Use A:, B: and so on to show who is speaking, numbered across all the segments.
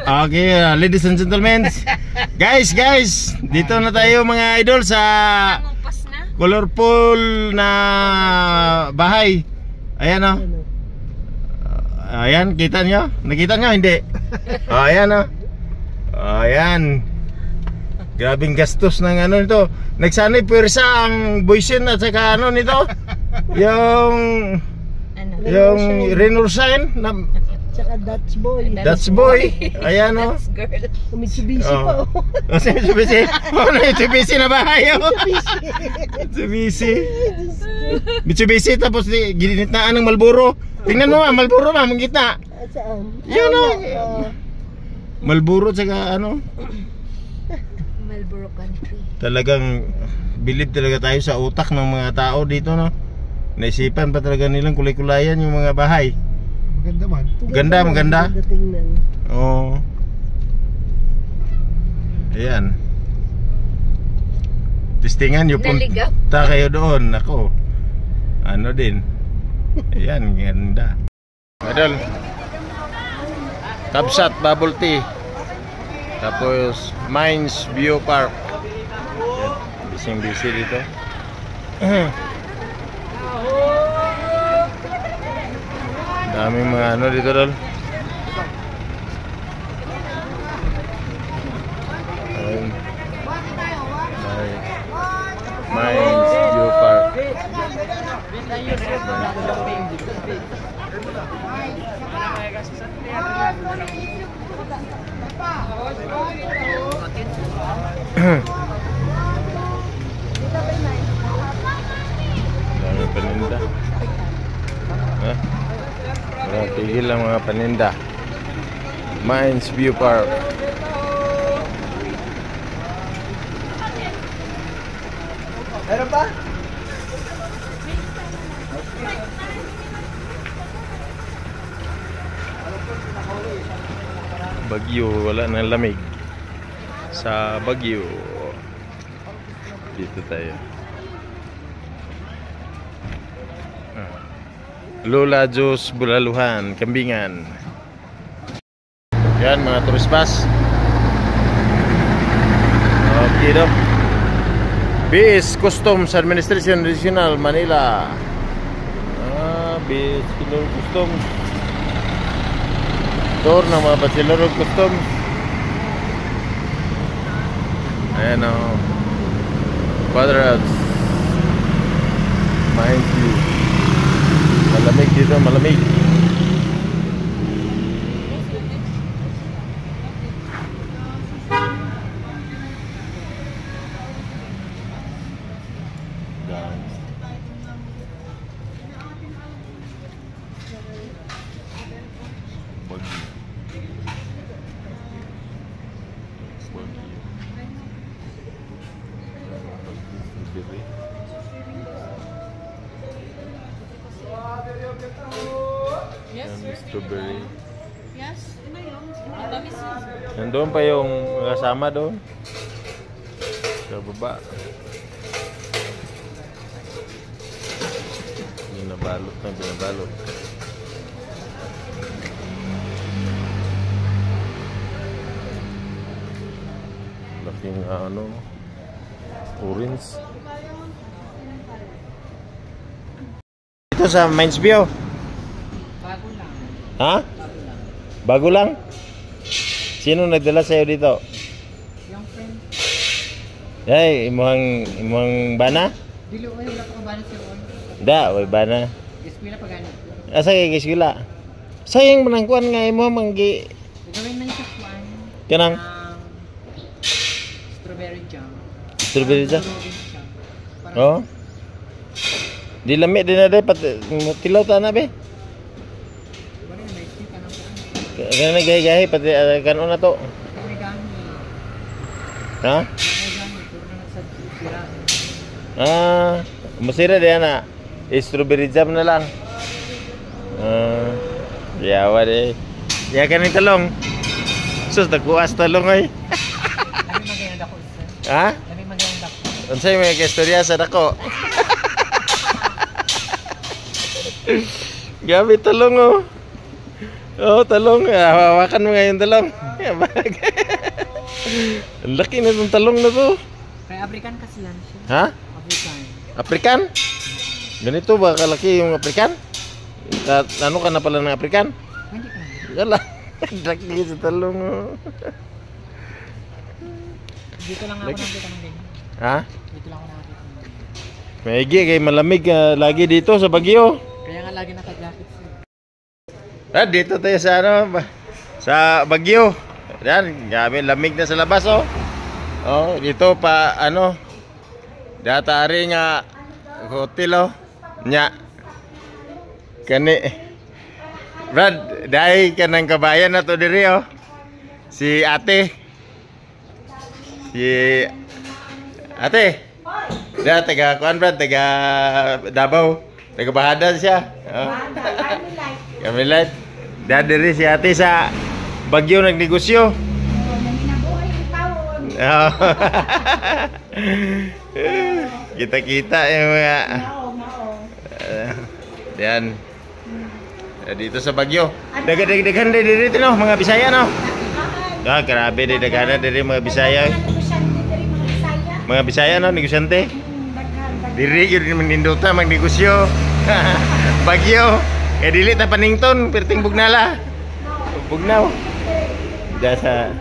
A: Okay, ladies and gentlemen. Guys, dito na tayo mga idol sa colorful na bahay. Ayan oh. Ayan, kita nyo? Nakita nyo? Hindi. Ayan oh. Ayan. Grabing gastos ng ano nito. Nagsanay pwersa ang buisin at saka ano nito. Yung Renault sign na
B: tsaka Dutch boy.
A: Dutch boy. Ayan o.
B: Mitsubishi pa o.
A: Mitsubishi. Mitsubishi na bahay o. Mitsubishi tapos ginitnaan ng Marlboro. Tingnan mo Marlboro mong gitna.
B: Saan?
A: Yun o. Marlboro tsaka ano.
C: Marlboro country. Talagang
A: bilib talaga tayo sa utak ng mga tao dito no. Naisipan pa talaga nilang kulay-kulayan yung mga bahay.
B: Maganda man.
A: Maganda. Oo. Ayan. Testingan nyo punta kayo doon. Ako. Ano din. Ayan, ganda. Madal. Tabsat Bubble Tea. Tapos Mines View Park. Bising-busy dito. Daming mga ano dito dol. Mines View Park. Daming paninda. Tigil lang mga paninda. Mines View Park.
B: Meron ba?
A: Bagyo, wala nang lamig. Sa Bagyo. Dito tayo. Lola Jos Bulaluhan, Kambingan. Yan mga tourist bus. Okay daw. BS Customs Administration Regional Manila. BS Customs. Tour ng mga Bachelor of Customs. Ayan o. Quadrats. Mind you. Malamig dito, malamig. Strawberry.
C: Yes.
A: Nandun pa yung kasama doon. Sa baba. Binabalot na binabalot. Laking ano, orange. Ito sa Mines View.
C: Bago lang.
A: Ha? Bago lang? Sino nagdala sa'yo dito?
C: Yung friend.
A: Ay, imuhang bana?
C: Dili ko wala ko bana si Ron.
A: Da, way bana.
C: Eskwela pa ganito.
A: Asa kay eskwela? Sayang manangkuan nga imo manggi.
C: Gawin man siya kuan.
A: Kanang
C: strawberry jam.
A: Strawberry jam? Oh. Di lami din na day pati tilaw ta na be. Kana gay-gay pati kanon na to. Ha? Masira dia na. Strawberry jam na lang. Yawa deh. Ya kan talong. Sus takuas talong ay.
C: Lami maganda ko.
A: Ha?
C: Lami maganda ko.
A: Unsay may istorya sa dako? Gabi talong oh. Oh, talong. Hawakan mo ngayon talong. Ang laki na itong talong na to.
C: Kaya African kasi yan siya.
A: Ha?
C: African.
A: African? Ganito ba kalaki yung African? Ano ka na pala ng African?
C: Hindi ka na.
A: Wala. Laki sa talong. Oh.
C: Dito lang ako nakita ng ganyan.
A: Ha?
C: Dito lang ako nakita ng ganyan.
A: Maigi kay malamig lagi dito sa Baguio.
C: Kaya nga lagi naka-jacket siya.
A: Dito tayo sa ano sa Baguio. Yan, grabe lamig na sa labas oh. Oh, dito pa ano datari nga hotel oh. Nya. Kani Brad, dai ka ng kabayan na to diri oh. Si Ate. Si Ate. Da taga kuan Brad, taga Davao. Taga Bahada siya. Oh. Kami light. Da diri si Ate sa Baguio nagnegosyo. Oh. Kita-kita yung mga yan. Dito sa Baguio. Dagan-dagan din dito no, mga Bisaya no. Grabe din dagana diri mga Bisaya. Mga Bisaya no, negosyante. Diri gyud maninduta magnegosyo. Baguio. Dili ta panington, perting bugnala. Bugnaw. Dasa.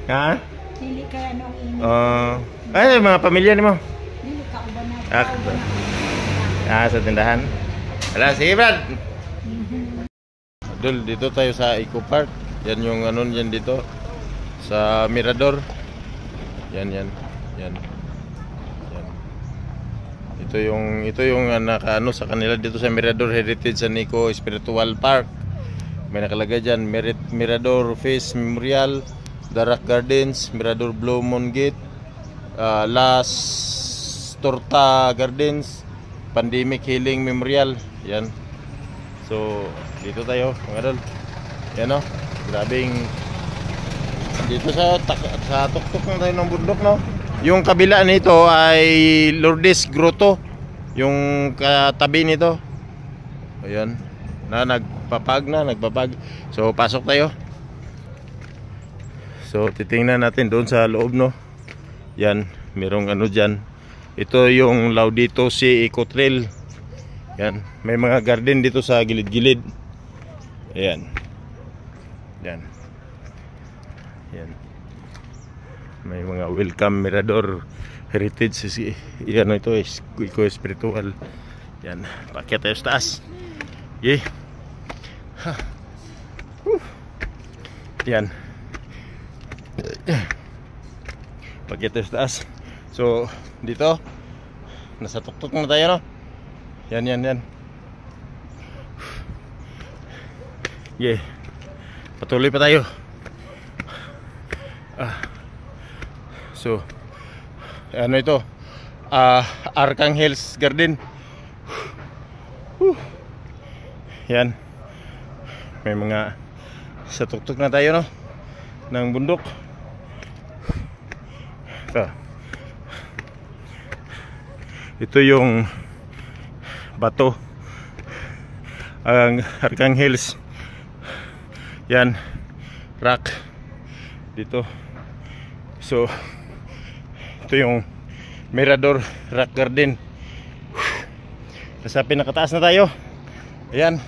A: Ha?
D: Dili ka ano ang
A: Ay, mga pamilya nimo.
D: dili ka uban na.
A: Sa tindahan. Ala, sige Brad. Dul, dito tayo sa Eco Park. Yan yung ano yan dito. Sa Mirador. Yan. Ito yung nakaano sa kanila dito sa Mirador Heritage and Eco Spiritual Park. May nakalagay dyan, Mirador Face Memorial, Darak Gardens, Mirador Blue Moon Gate, Las Torta Gardens, Pandemic Healing Memorial. Yan. So, dito tayo, mga dol. Yan o, grabing dito sa tuktok na tayo ng bundok, no? Yung kabila nito ay Lourdes Grotto, yung katabi nito. Ayan, nagpapag. So, pasok tayo. So, titingnan natin doon sa loob, no? Yan, merong ano dyan. Ito yung Laudito Si Eco Trail. Yan, may mga garden dito sa gilid-gilid. Ayan. Yan. May mga welcome Mirador Heritage. Yan ito is Eco Spiritual. Yan, pakyat tayo sa taas. Yeah. Yan. Pakyat tayo sa taas. So, dito nasa tuktok na tayo, no? Yan. Yeah. Patuloy pa tayo. So, ano ito? Arcanghel's Garden. Yan. May mga sa tuktok na tayo, no? Ng bundok. Ito yung bato. Ang Arcanghel's. Yan. Rock. Dito. So, ito yung Mirador Rock Garden. Nasa pinakataas na tayo. Ayan.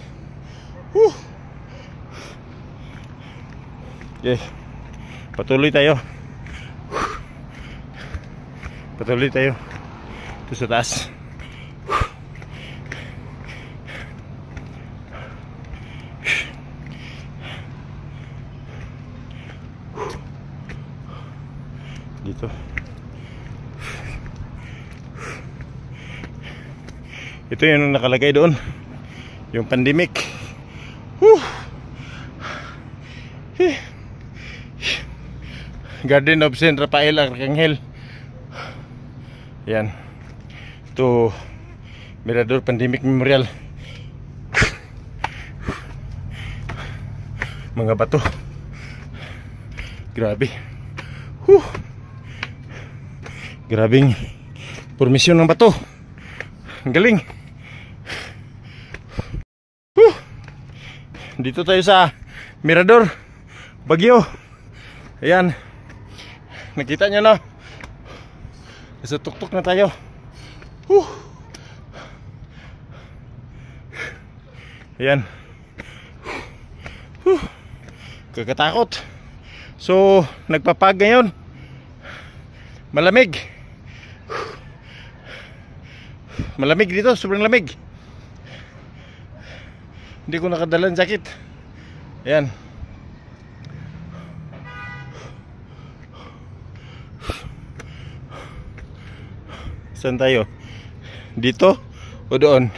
A: Okay. Patuloy tayo. Ito sa taas. Dito. Ito yung nakalagay doon, yung pandemic. Garden of Saint Rafael Arcangel. Yan. Ito Mirador Pandemic Memorial. Mga bato. Grabe. Grabing formasyon ng bato. Ang galing. Dito tayo sa Mirador Baguio. Ayan. Nakita nyo na. Nasa tuktok na tayo. Ayan. Kakatakot. So nagpapag ngayon. Malamig. Malamig dito, sobrang lamig. Hindi ko nakadala ng jacket. Ayan. Saan tayo? Dito o doon?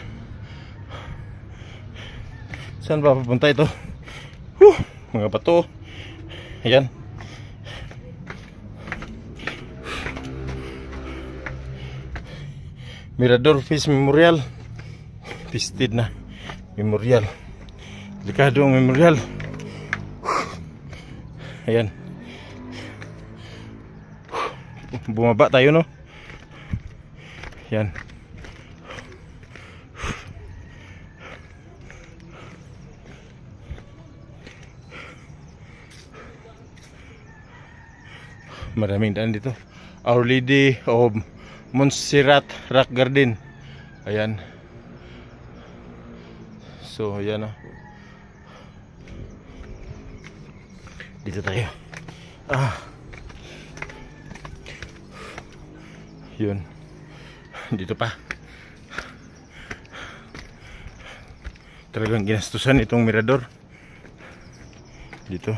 A: Saan ba papunta ito? Mga bato. Ayan. Mirador Peace Memorial. Pisted na memorial. Delikado ang memorial. Ayan. Bumaba tayo, no? Ayan. Maraming daan dito. Our Lady of Montserrat Rock Garden. Ayan. So, ayan, oh. Dito tayo. Yun. Dito pa. Talagang ginastusan itong mirador. Dito.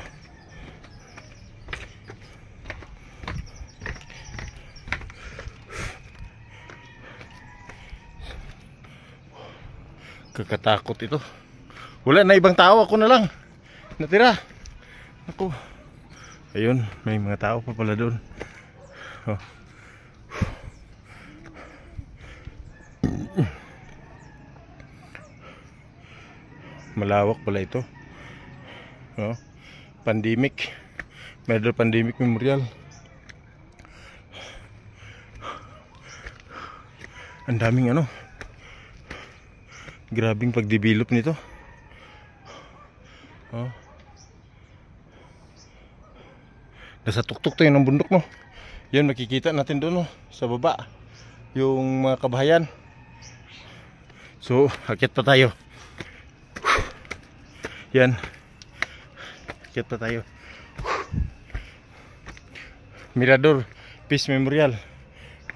A: Kakatakot ito. Wala na ibang tao, ako na lang natira. Ako. Ayun, may mga tao pa pala doon. Oh. Malawak pala ito. Oh. Pandemic. Mirador Pandemic Memorial. Ang daming ano. Grabing pag-develop nito. Oh. Nasa tuktok tayo ng bundok, no. Yan, makikita natin doon, no, sa baba yung mga kabahayan. So, akyat pa tayo. Yan. Akyat pa tayo. Mirador Peace Memorial.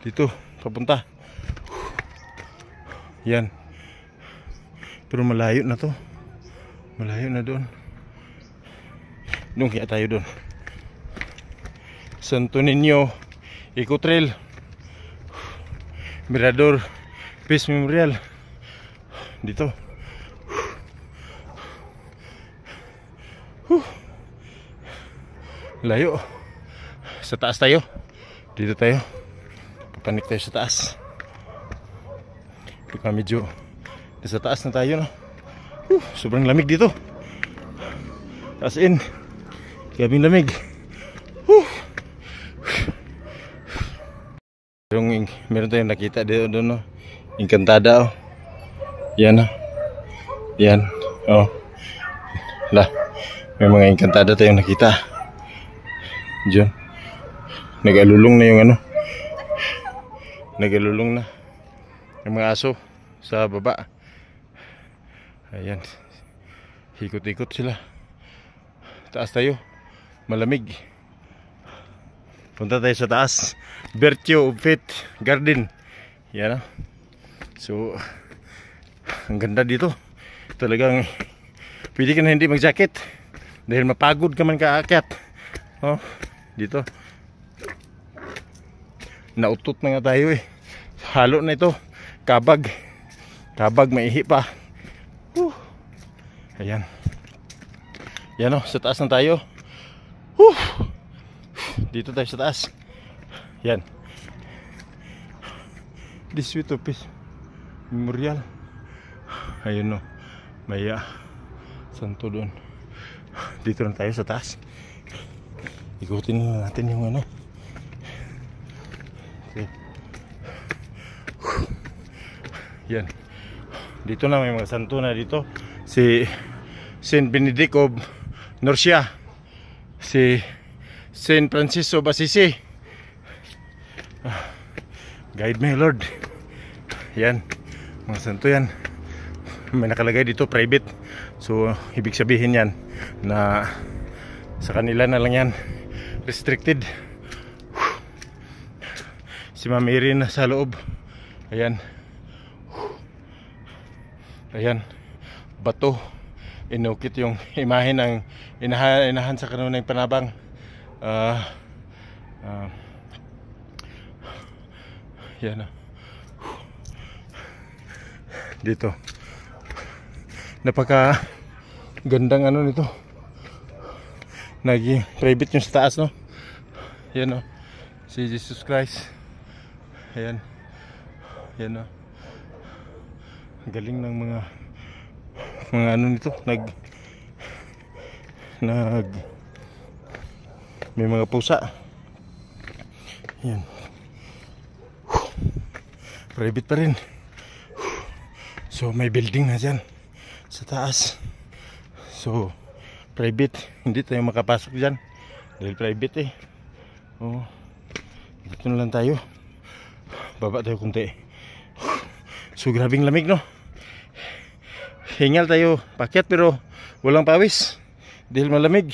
A: Dito, papunta. Yan. Pero malayo na to. Malayo na doon. Doon kaya tayo doon. Santo Niño Eco Trail. Mirador Peace Memorial. Dito. Layo. Sa taas tayo. Dito tayo. Papanik tayo sa taas. Pagka medyo sa taas na tayo, no? Sobrang lamig dito. As in, gabing lamig. Meron tayong nakita dito doon, no? Encantada, oh. Yan, oh. Yan, oh. Lah, may mga encantada tayong nakita. Diyan. Nag-alulong na yung ano. Nag-alulong na yung mga aso sa baba. Ayan. Ikot-ikot sila. Taas tayo. Malamig. Punta tayo sa taas. Virtue of Faith Garden. Yan, oh. So, ang ganda dito. Talagang pwede ka na hindi mag-jacket dahil mapagod ka man kaakyat. Oh, dito. Nautot na nga tayo, eh. Halo na ito. Kabag. Kabag, maihi pa. Ayan. Yan, oh, sa taas na tayo. Dito tayo sa taas. Yan. This Sweet of Peace Memorial. Ayun, no. May santo doon. Dito na tayo sa taas. Ikutin na natin yung ano. Okay. Yan. Dito na may mga santo na dito. Si Saint Benedict of Nursia, si Saint Francis of Assisi. Guide me, Lord. Yan, mga santo yan. May nakalagay dito private, so ibig sabihin yan na sa kanila na lang yan, restricted. Si Ma'am Mary na sa loob. Ayan. Ayan, bato, inukit yung imahe ng inahan sa kanunay panabang. Yan. Dito napaka gandang ano nito, naging private yung sa taas, no? Yan, no? Si Jesus Christ. Ayan. Yan, no? Galing ng mga ano nito, nag may mga pusa. Yan. Private pa rin. So may building na dyan sa taas. So private, hindi tayo makapasok dyan dahil private eh. Oh, dito na lang tayo, baba tayo kunti. So grabing lamig, no? Hingal tayo pakyat pero walang pawis dahil malamig.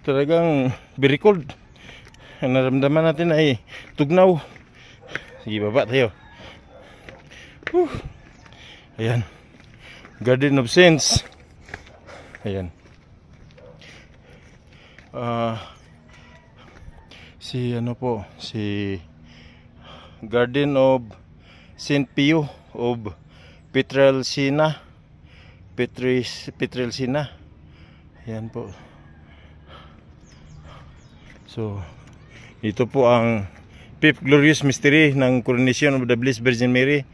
A: Talagang very cold. Ang naramdaman natin ay tugnaw. Sige, baba tayo. Ayan, Garden of Saints. Ayan. Si ano po, si Garden of Saint Pio of Pietrelcina. Ayan po. So ito po ang fifth glorious mystery ng coronation of the Blessed Virgin Mary.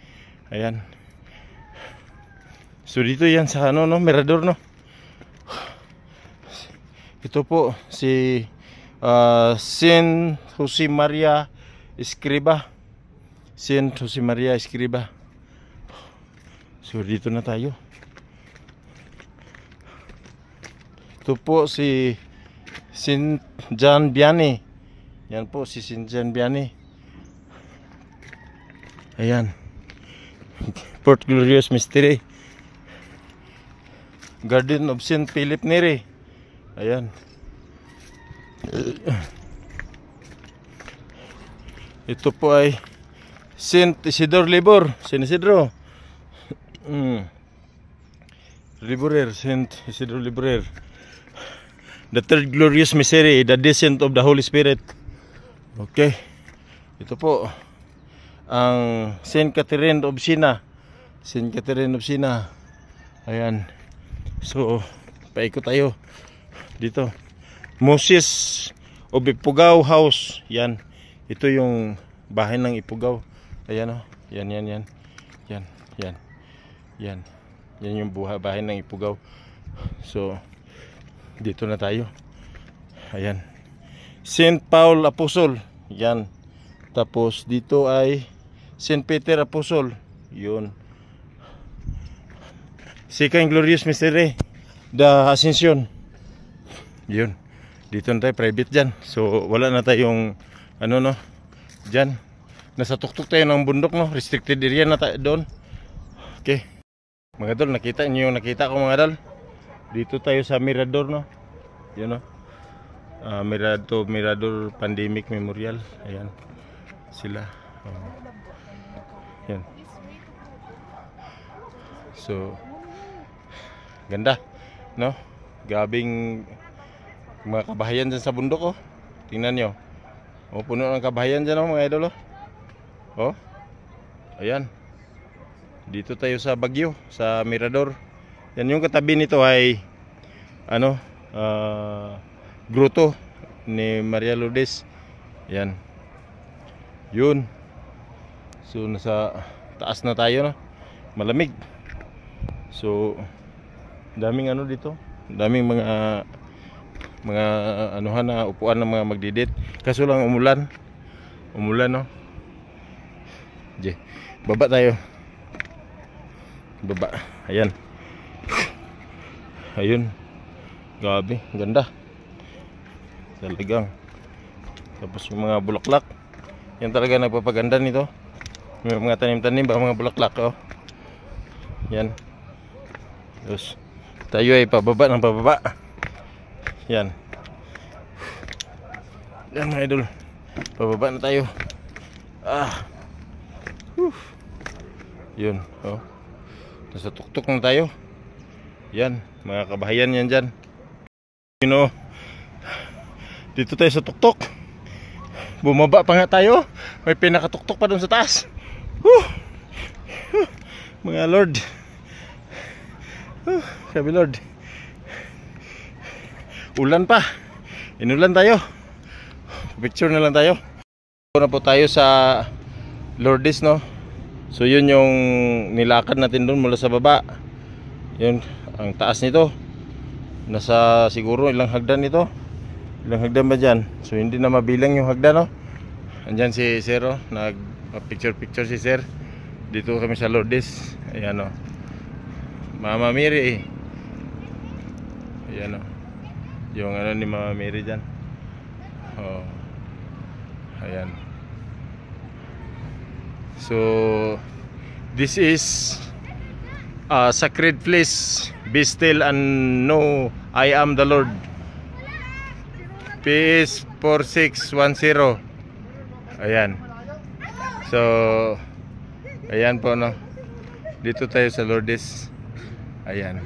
A: Ayan. So dito yan sa ano, no, Mirador, no. Ito po si Saint Jose Maria Escriba. Saint Jose Maria Escriba. So dito na tayo. Ito po si Saint John Vianney. Yan po si Saint John Vianney. Ayan. Fourth glorious mystery. Garden of Saint Philip Neri. Ayan. Ito po ay Saint Isidore Libor. Saint Isidro. Liborer. Saint Isidore Liborer. The third glorious mystery, the descent of the Holy Spirit. Okay. Ito po ang Saint Catherine of Siena. Saint Catherine of Siena. Ayan. So paikot tayo dito. Moses of Ipugao House. Yan. Ito yung bahay ng Ipugao. Ayan, oh. Yan. Yan yung bahay ng Ipugao. So dito na tayo. Ayan. Saint Paul Apostle. Yan. Tapos dito ay Saint Peter Apostle. Yun. Second glorious mystery, the Ascension. Yun. Dito na tayo, private dyan. So wala na tayong ano, no, dyan. Nasa tuktok tayo ng bundok, no. Restricted area na tayo doon. Okay. Mga dol, nakita niyo yung nakita ko, mga dol. Dito tayo sa Mirador, no. Yun, no. Mirador Pandemic Memorial. Ayan. Sila. Yan. So ganda, no? Gabing mga kabahayan dyan sa bundok, oh. Tingnan nyo. Oh, puno ng kabahayan dyan, oh, mga idol, oh. Oh. Ayan. Dito tayo sa Baguio, sa Mirador. Yan, yung katabi nito ay ano, Grotto ni Maria Lourdes. Yan. Yun. So nasa taas na tayo, no? Malamig. So daming ano dito, daming mga anuhan na upuan ng mga magdidit. Kaso lang umulan, no? Baba tayo. Baba. Ayan. Ayun. Grabe, ganda. Talagang. Tapos yung mga bulaklak. Yan talaga nagpapaganda nito. May mga tanim-tanim ba mga bulaklak, oh. Yan. Tapos tayo ay pababa ng pababa. Yan. Yan mga idol. Pababa na tayo. Yun, oh. Nasa tuktok na tayo. Yan, mga kabahayan yan dyan. You know, dito tayo sa tuktok. Bumaba pa nga tayo. May pinakatuktok pa doon sa taas. Mga Lord. Sabi Lord. Ulan pa. Inulan tayo. Picture na lang tayo. Na po tayo sa Lourdes, no. So yun yung nilakad natin doon mula sa baba. Yun, ang taas nito. Nasa siguro ilang hagdan ito. Ilang hagdan ba dyan? So hindi na mabilang yung hagdan, no. Andyan si Sir, oh. Nag-picture si Sir. Dito kami sa Lourdes. Ayan, oh. Mama Mary, ayan, oh. Yung ano ni Mama Mary dyan. Oh. Ayan. So this is a sacred place. Be still and know I am the Lord. PS 4610. Ayan. So ayan po, no. Dito tayo sa Lourdes. Ayan.